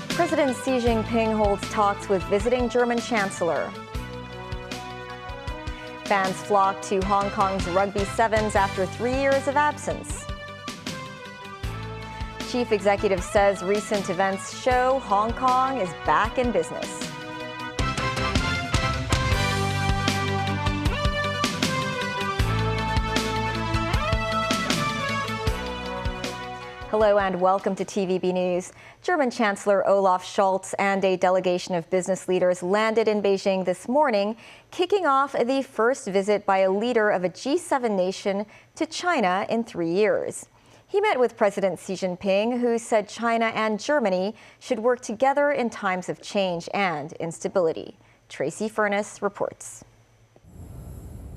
President Xi Jinping holds talks with visiting German Chancellor. Fans flock to Hong Kong's Rugby Sevens after 3 years of absence. Chief executive says recent events show Hong Kong is back in business. Hello and welcome to TVB News. German Chancellor Olaf Scholz and a delegation of business leaders landed in Beijing this morning, kicking off the first visit by a leader of a G7 nation to China in 3 years. He met with President Xi Jinping, who said China and Germany should work together in times of change and instability. Tracy Furness reports.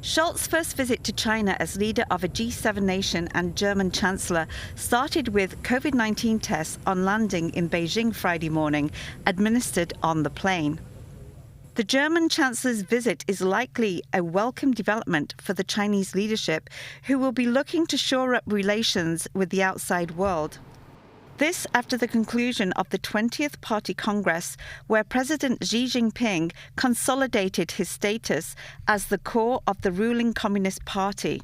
Scholz's first visit to China as leader of a G7 nation and German Chancellor started with COVID-19 tests on landing in Beijing Friday morning, administered on the plane. The German Chancellor's visit is likely a welcome development for the Chinese leadership, who will be looking to shore up relations with the outside world. This after the conclusion of the 20th Party Congress, where President Xi Jinping consolidated his status as the core of the ruling Communist Party.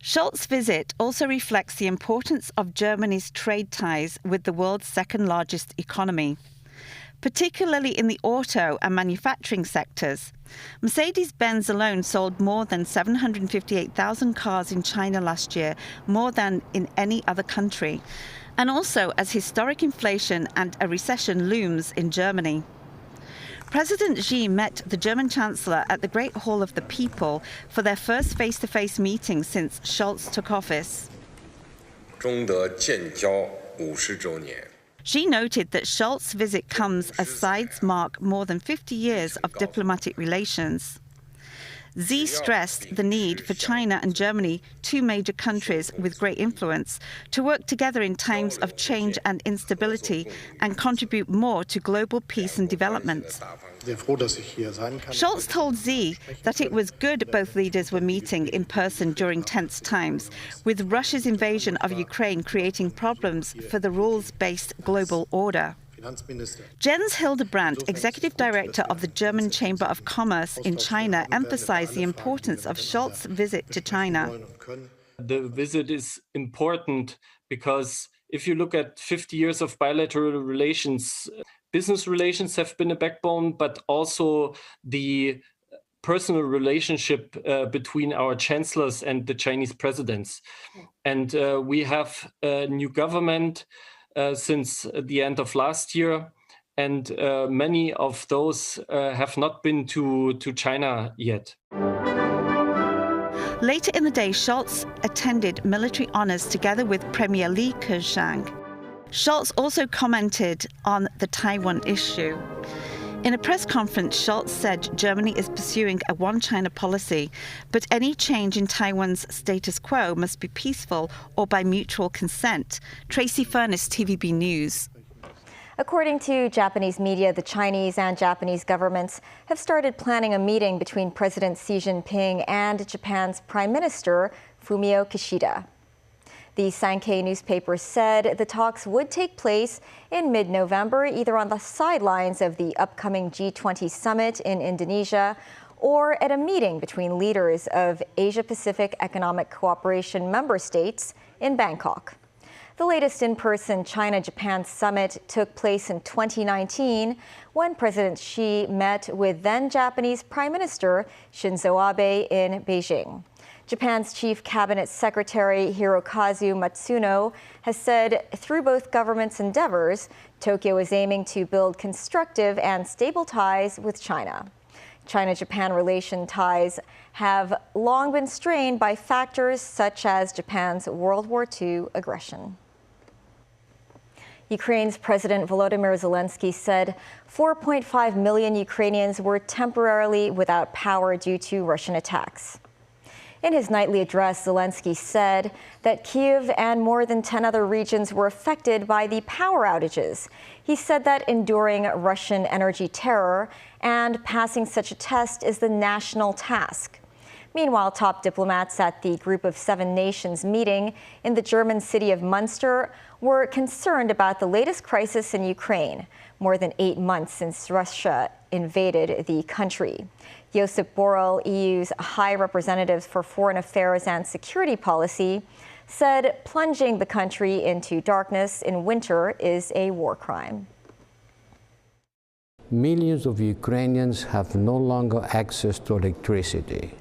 Scholz's visit also reflects the importance of Germany's trade ties with the world's second-largest economy, particularly in the auto and manufacturing sectors. Mercedes-Benz alone sold more than 758,000 cars in China last year, more than in any other country, and also as historic inflation and a recession looms in Germany. President Xi met the German Chancellor at the Great Hall of the People for their first face-to-face meeting since Scholz took office. Xi noted that Scholz's visit comes as sides mark more than 50 years of diplomatic relations. Xi stressed the need for China and Germany, two major countries with great influence, to work together in times of change and instability and contribute more to global peace and development. Scholz told Xi that it was good both leaders were meeting in person during tense times, with Russia's invasion of Ukraine creating problems for the rules-based global order. Jens Hildebrandt, executive director of the German Chamber of Commerce in China, emphasized the importance of Scholz's visit to China. The visit is important because if you look at 50 years of bilateral relations, business relations have been a backbone, but also the personal relationship between our chancellors and the Chinese presidents. And we have a new government since the end of last year, and many of those have not been to China yet. Later in the day, Scholz attended military honors together with Premier Li Keqiang. Scholz also commented on the Taiwan issue. In a press conference, Scholz said Germany is pursuing a one-China policy, but any change in Taiwan's status quo must be peaceful or by mutual consent. Tracy Furness, TVB News. According to Japanese media, the Chinese and Japanese governments have started planning a meeting between President Xi Jinping and Japan's Prime Minister Fumio Kishida. The Sankei newspaper said the talks would take place in mid-November, either on the sidelines of the upcoming G20 summit in Indonesia or at a meeting between leaders of Asia-Pacific Economic Cooperation member states in Bangkok. The latest in-person China-Japan summit took place in 2019 when President Xi met with then-Japanese Prime Minister Shinzo Abe in Beijing. Japan's Chief Cabinet Secretary Hirokazu Matsuno has said through both governments' endeavors, Tokyo is aiming to build constructive and stable ties with China. China-Japan relation ties have long been strained by factors such as Japan's World War II aggression. Ukraine's President Volodymyr Zelensky said 4.5 million Ukrainians were temporarily without power due to Russian attacks. In his nightly address, Zelensky said that Kyiv and more than 10 other regions were affected by the power outages. He said that enduring Russian energy terror and passing such a test is the national task. Meanwhile, top diplomats at the Group of Seven Nations meeting in the German city of Munster were concerned about the latest crisis in Ukraine, more than 8 months since Russia invaded the country. Josep Borrell, EU's High Representative for Foreign Affairs and Security Policy, said plunging the country into darkness in winter is a war crime. Millions of Ukrainians have no longer access to electricity.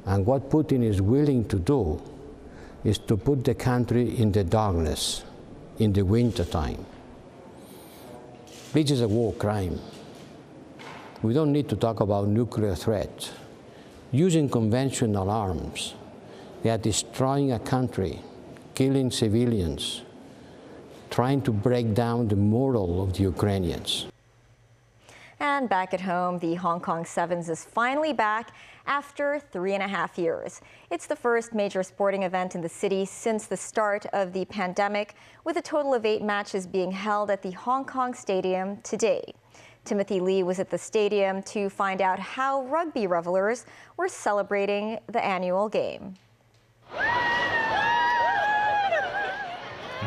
And what Putin is willing to do is to put the country in the darkness in the wintertime. This is a war crime. We don't need to talk about nuclear threat. Using conventional arms, they are destroying a country, killing civilians, trying to break down the morale of the Ukrainians. And back at home, the Hong Kong Sevens is finally back after 3.5 years. It's the first major sporting event in the city since the start of the pandemic, with a total of 8 matches being held at the Hong Kong Stadium today. Timothy Lee was at the stadium to find out how rugby revelers were celebrating the annual game.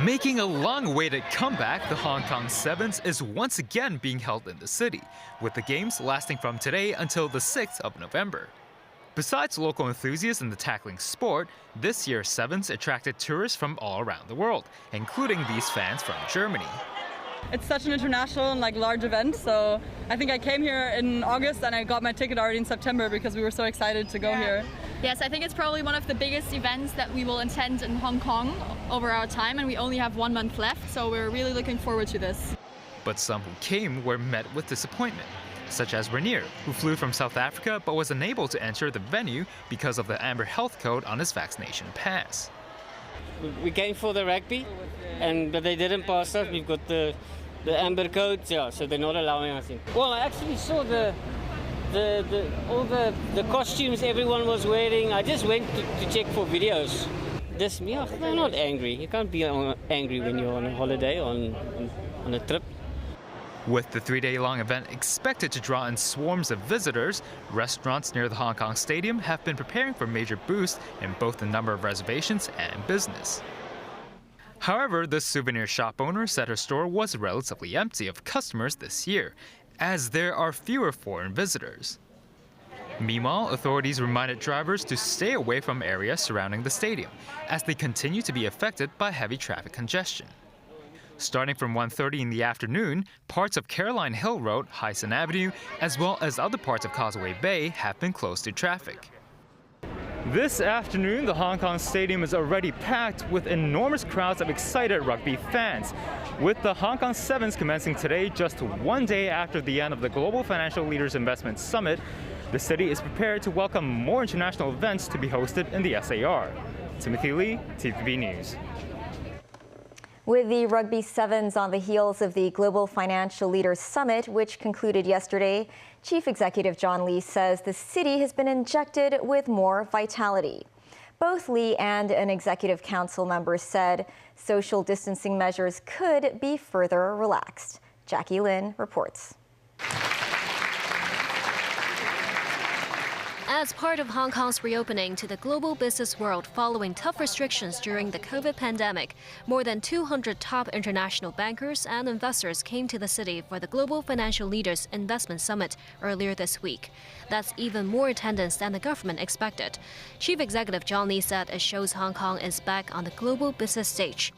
Making a long-awaited comeback, the Hong Kong Sevens is once again being held in the city, with the games lasting from today until the 6th of November. Besides local enthusiasts in the tackling sport, this year's Sevens attracted tourists from all around the world, including these fans from Germany. It's such an international and large event, so I think I came here in August and I got my ticket already in September because we were so excited to go here. Yes, I think it's probably one of the biggest events that we will attend in Hong Kong over our time, and we only have 1 month left, so we're really looking forward to this. But some who came were met with disappointment, such as Rainier, who flew from South Africa but was unable to enter the venue because of the Amber Health Code on his vaccination pass. We came for the rugby, but they didn't pass us. We've got the Amber Code, so they're not allowing us in. Well, I actually saw all the costumes everyone was wearing. I just went to check for videos. I'm not angry. You can't be angry when you're on a holiday, on a trip. With the 3-day-long event expected to draw in swarms of visitors, restaurants near the Hong Kong Stadium have been preparing for major boosts in both the number of reservations and business. However, the souvenir shop owner said her store was relatively empty of customers this year, as there are fewer foreign visitors. Meanwhile, authorities reminded drivers to stay away from areas surrounding the stadium, as they continue to be affected by heavy traffic congestion. Starting from 1:30 in the afternoon, parts of Caroline Hill Road, Hysan Avenue, as well as other parts of Causeway Bay have been closed to traffic. This afternoon, the Hong Kong Stadium is already packed with enormous crowds of excited rugby fans. With the Hong Kong Sevens commencing today, just 1 day after the end of the Global Financial Leaders Investment Summit, the city is prepared to welcome more international events to be hosted in the SAR. Timothy Lee, TVB News. With the Rugby Sevens on the heels of the Global Financial Leaders Summit, which concluded yesterday, Chief Executive John Lee says the city has been injected with more vitality. Both Lee and an executive council member said social distancing measures could be further relaxed. Jackie Lin reports. As part of Hong Kong's reopening to the global business world following tough restrictions during the COVID pandemic, more than 200 top international bankers and investors came to the city for the Global Financial Leaders Investment Summit earlier this week. That's even more attendance than the government expected. Chief Executive John Lee said it shows Hong Kong is back on the global business stage.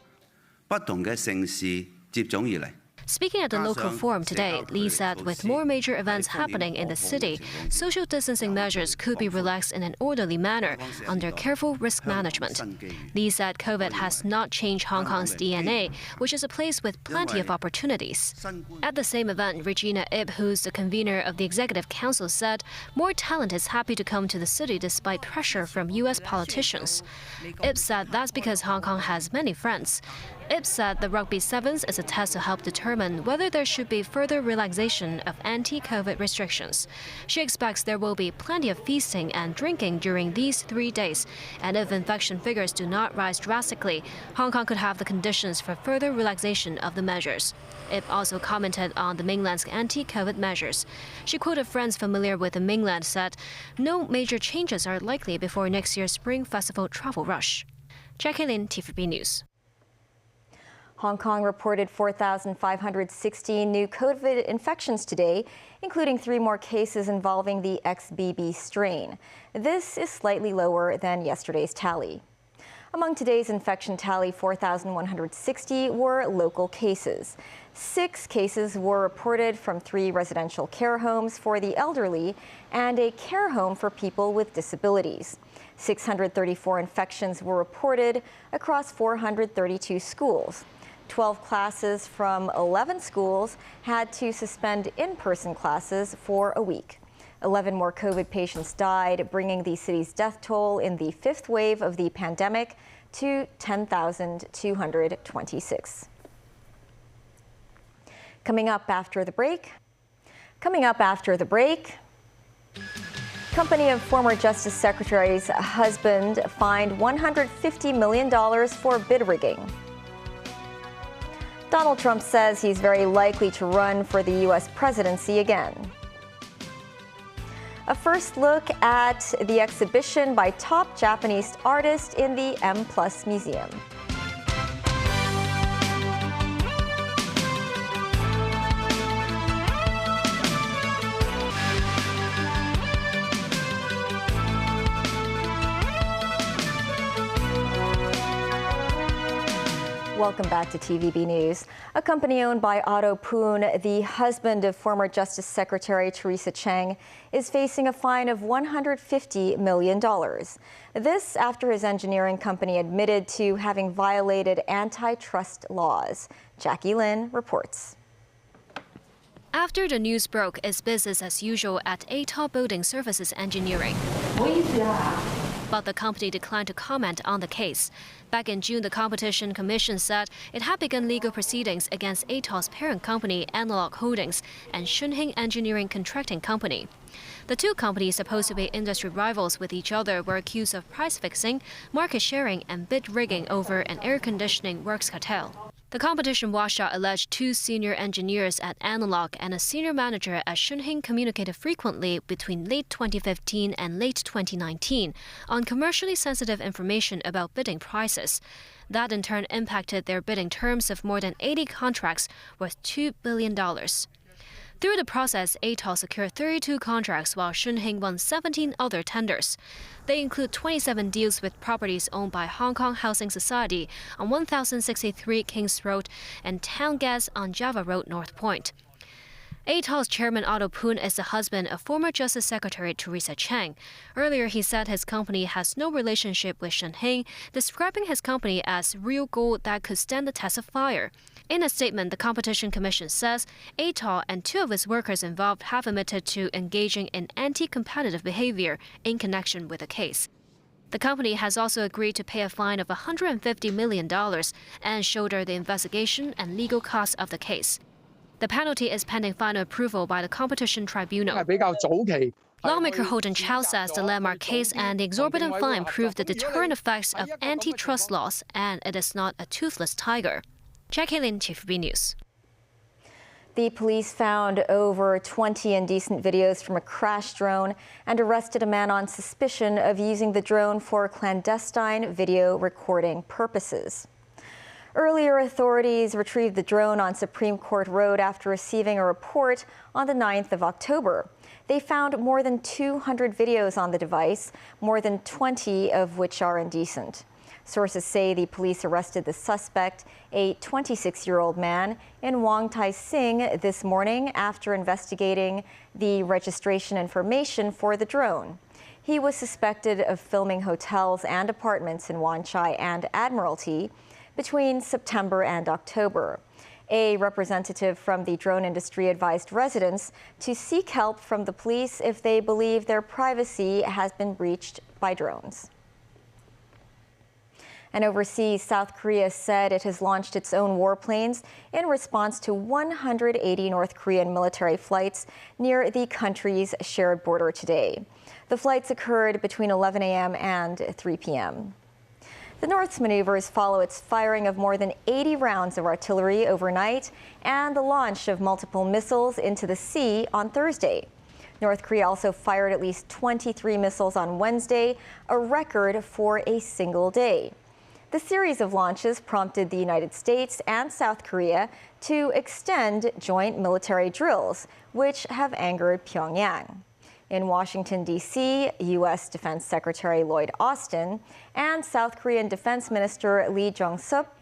不同嘅盛事接踵而嚟。 Speaking at the local forum today, Lee said with more major events happening in the city, social distancing measures could be relaxed in an orderly manner under careful risk management. Lee said COVID has not changed Hong Kong's DNA, which is a place with plenty of opportunities. At the same event, Regina Ip, who's the convener of the Executive Council, said more talent is happy to come to the city despite pressure from U.S. politicians. Ip said that's because Hong Kong has many friends. Ip said the Rugby Sevens is a test to help determine whether there should be further relaxation of anti-COVID restrictions. She expects there will be plenty of feasting and drinking during these 3 days, and if infection figures do not rise drastically, Hong Kong could have the conditions for further relaxation of the measures. Ip also commented on the mainland's anti-COVID measures. She quoted friends familiar with the mainland said, "No major changes are likely before next year's Spring Festival travel rush." Jackie Lin, TVB News. Hong Kong reported 4,516 new COVID infections today, including 3 more cases involving the XBB strain. This is slightly lower than yesterday's tally. Among today's infection tally, 4,160 were local cases. 6 cases were reported from 3 residential care homes for the elderly and a care home for people with disabilities. 634 infections were reported across 432 schools. 12 classes from 11 schools had to suspend in-person classes for a week. 11 more COVID patients died, bringing the city's death toll in the 5th wave of the pandemic to 10,226. Coming up after the break. Company of former Justice Secretary's husband fined $150 million for bid rigging. Donald Trump says he's very likely to run for the U.S. presidency again. A first look at the exhibition by top Japanese artists in the M+ Museum. Welcome back to TVB News. A company owned by Otto Poon, the husband of former Justice Secretary Teresa Cheng, is facing a fine of $150 million. This after his engineering company admitted to having violated antitrust laws. Jackie Lin reports. After the news broke, it's business as usual at Atoll Building Services Engineering. But the company declined to comment on the case. Back in June, the Competition Commission said it had begun legal proceedings against Atoll's parent company, Analog Holdings, and Shunheng Engineering Contracting Company. The two companies, supposed to be industry rivals with each other, were accused of price fixing, market sharing, and bid rigging over an air conditioning works cartel. The competition watchdog alleged 2 senior engineers at Analog and a senior manager at Shunheng communicated frequently between late 2015 and late 2019 on commercially sensitive information about bidding prices. That in turn impacted their bidding terms of more than 80 contracts worth $2 billion. Through the process, Atoll secured 32 contracts while Shunheng won 17 other tenders. They include 27 deals with properties owned by Hong Kong Housing Society on 1063 Kings Road and Town Gas on Java Road, North Point. Atoll's chairman Otto Poon is the husband of former Justice Secretary Teresa Cheng. Earlier, he said his company has no relationship with Shunheng, describing his company as real gold that could stand the test of fire. In a statement, the Competition Commission says Atoll and 2 of its workers involved have admitted to engaging in anti-competitive behavior in connection with the case. The company has also agreed to pay a fine of $150 million and shoulder the investigation and legal costs of the case. The penalty is pending final approval by the Competition Tribunal. Lawmaker Holden Chow says the landmark case and the exorbitant fine prove the deterrent effects of antitrust laws, and it is not a toothless tiger. Jackie Lin, TVB News. The police found over 20 indecent videos from a crash drone and arrested a man on suspicion of using the drone for clandestine video recording purposes. Earlier, authorities retrieved the drone on Supreme Court Road after receiving a report on the 9th of October. They found more than 200 videos on the device, more than 20 of which are indecent. Sources say the police arrested the suspect, a 26-year-old man, in Wong Tai Sing this morning after investigating the registration information for the drone. He was suspected of filming hotels and apartments in Wan Chai and Admiralty between September and October. A representative from the drone industry advised residents to seek help from the police if they believe their privacy has been breached by drones. And overseas, South Korea said it has launched its own warplanes in response to 180 North Korean military flights near the country's shared border today. The flights occurred between 11 a.m. and 3 p.m. The North's maneuvers follow its firing of more than 80 rounds of artillery overnight and the launch of multiple missiles into the sea on Thursday. North Korea also fired at least 23 missiles on Wednesday, a record for a single day. The series of launches prompted the United States and South Korea to extend joint military drills, which have angered Pyongyang. In Washington, D.C., U.S. Defense Secretary Lloyd Austin and South Korean Defense Minister Lee Jong-sup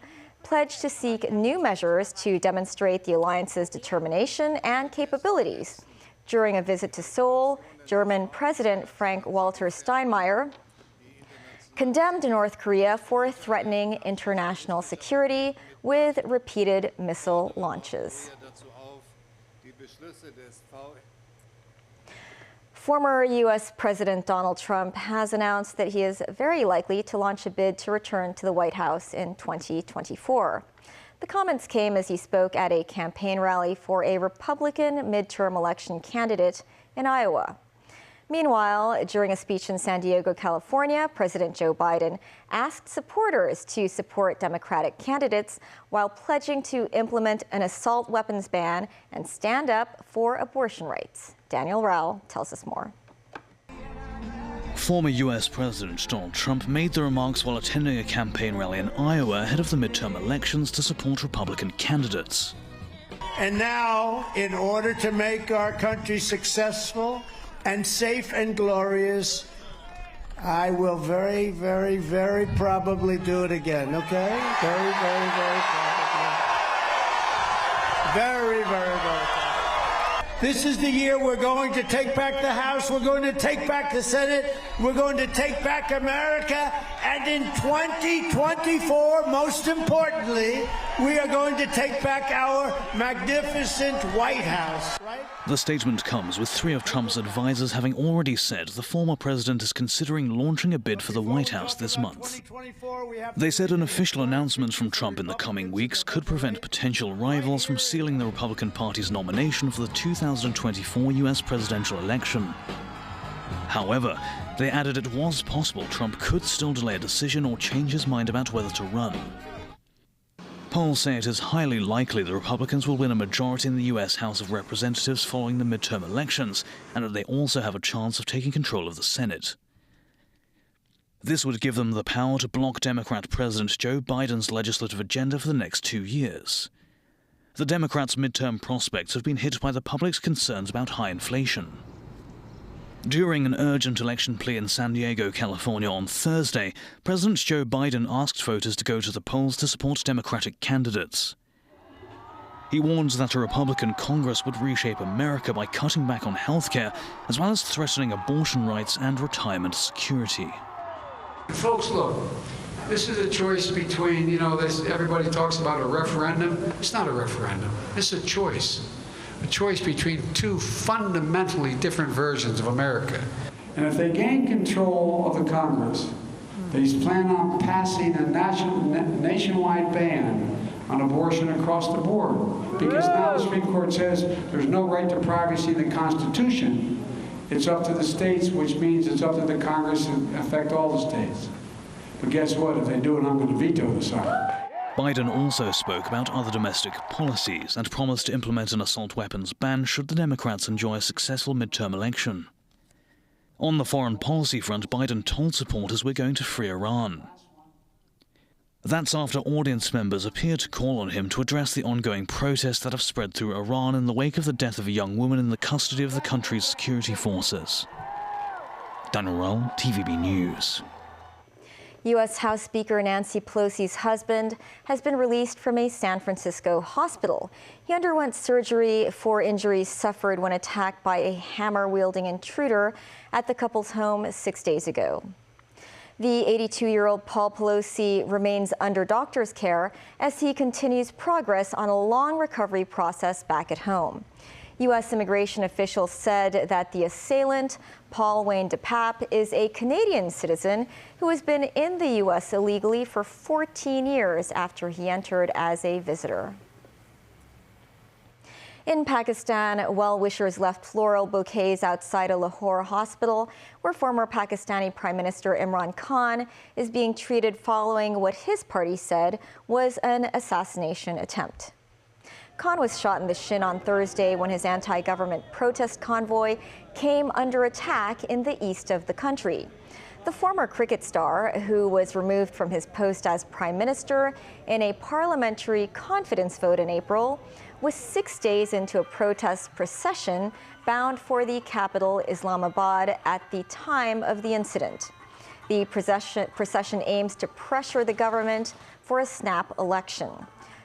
pledged to seek new measures to demonstrate the alliance's determination and capabilities. During a visit to Seoul, German President Frank-Walter Steinmeier condemned North Korea for threatening international security with repeated missile launches. Former U.S. President Donald Trump has announced that he is very likely to launch a bid to return to the White House in 2024. The comments came as he spoke at a campaign rally for a Republican midterm election candidate in Iowa. Meanwhile, during a speech in San Diego, California, President Joe Biden asked supporters to support Democratic candidates while pledging to implement an assault weapons ban and stand up for abortion rights. Daniel Rao tells us more. Former U.S. President Donald Trump made the remarks while attending a campaign rally in Iowa ahead of the midterm elections to support Republican candidates. And now, in order to make our country successful and safe and glorious, I will very, very, very probably do it again, okay? Very, very, very probably. Very, very, very probably. This is the year we're going to take back the House, we're going to take back the Senate, we're going to take back America, and in 2024, most importantly, we are going to take back our magnificent White House. Right? The statement comes with three of Trump's advisors having already said the former president is considering launching a bid for the White House this month. They said an official announcement from Trump in the coming weeks could prevent potential rivals from sealing the Republican Party's nomination for the 2024 U.S. presidential election. However, they added it was possible Trump could still delay a decision or change his mind about whether to run. Polls say it is highly likely the Republicans will win a majority in the U.S. House of Representatives following the midterm elections, and that they also have a chance of taking control of the Senate. This would give them the power to block Democrat President Joe Biden's legislative agenda for the next 2 years. The Democrats' midterm prospects have been hit by the public's concerns about high inflation. During an urgent election plea in San Diego, California on Thursday, President Joe Biden asked voters to go to the polls to support Democratic candidates. He warned that a Republican Congress would reshape America by cutting back on health care, as well as threatening abortion rights and retirement security. Folks, look, this is a choice between, everybody talks about a referendum. It's not a referendum. It's a choice between two fundamentally different versions of America. And if they gain control of the Congress, they plan on passing a nationwide ban on abortion across the board. Because now the Supreme Court says there's no right to privacy in the Constitution. It's up to the states, which means it's up to the Congress to affect all the states. But guess what? If they do it, I'm going to veto the sign. Biden also spoke about other domestic policies and promised to implement an assault weapons ban should the Democrats enjoy a successful midterm election. On the foreign policy front, Biden told supporters we're going to free Iran. That's after audience members appeared to call on him to address the ongoing protests that have spread through Iran in the wake of the death of a young woman in the custody of the country's security forces. Daniel Rao, TVB News. U.S. House Speaker Nancy Pelosi's husband has been released from a San Francisco hospital. He underwent surgery for injuries suffered when attacked by a hammer-wielding intruder at the couple's home 6 days ago. The 82-year-old Paul Pelosi remains under doctor's care as he continues progress on a long recovery process back at home. U.S. immigration officials said that the assailant, Paul Wayne DePape, is a Canadian citizen who has been in the U.S. illegally for 14 years after he entered as a visitor. In Pakistan, well-wishers left floral bouquets outside a Lahore hospital where former Pakistani Prime Minister Imran Khan is being treated following what his party said was an assassination attempt. Khan was shot in the shin on Thursday when his anti-government protest convoy came under attack in the east of the country. The former cricket star, who was removed from his post as Prime Minister in a parliamentary confidence vote in April, was 6 days into a protest procession bound for the capital, Islamabad, at the time of the incident. The procession aims to pressure the government for a snap election.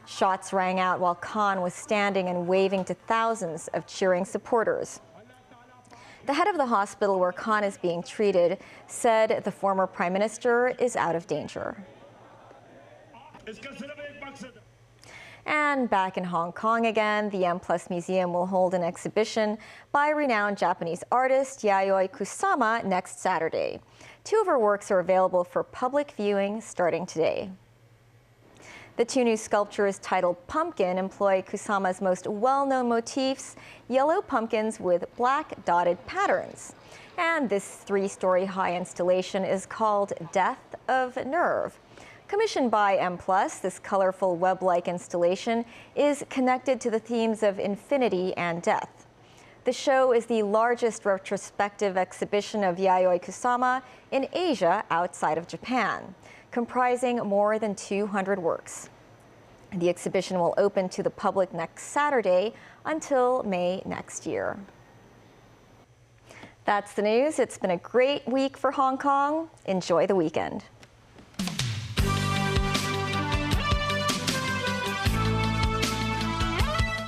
Shots rang out while Khan was standing and waving to thousands of cheering supporters. The head of the hospital where Khan is being treated said the former prime minister is out of danger. And back in Hong Kong again, the M+ Museum will hold an exhibition by renowned Japanese artist Yayoi Kusama next Saturday. 2 of her works are available for public viewing starting today. The 2 new sculptures titled Pumpkin employ Kusama's most well-known motifs, yellow pumpkins with black dotted patterns. And this 3-story high installation is called Death of Nerve. Commissioned by M+, this colorful web-like installation is connected to the themes of infinity and death. The show is the largest retrospective exhibition of Yayoi Kusama in Asia outside of Japan, comprising more than 200 works. The exhibition will open to the public next Saturday until May next year. That's the news. It's been a great week for Hong Kong. Enjoy the weekend.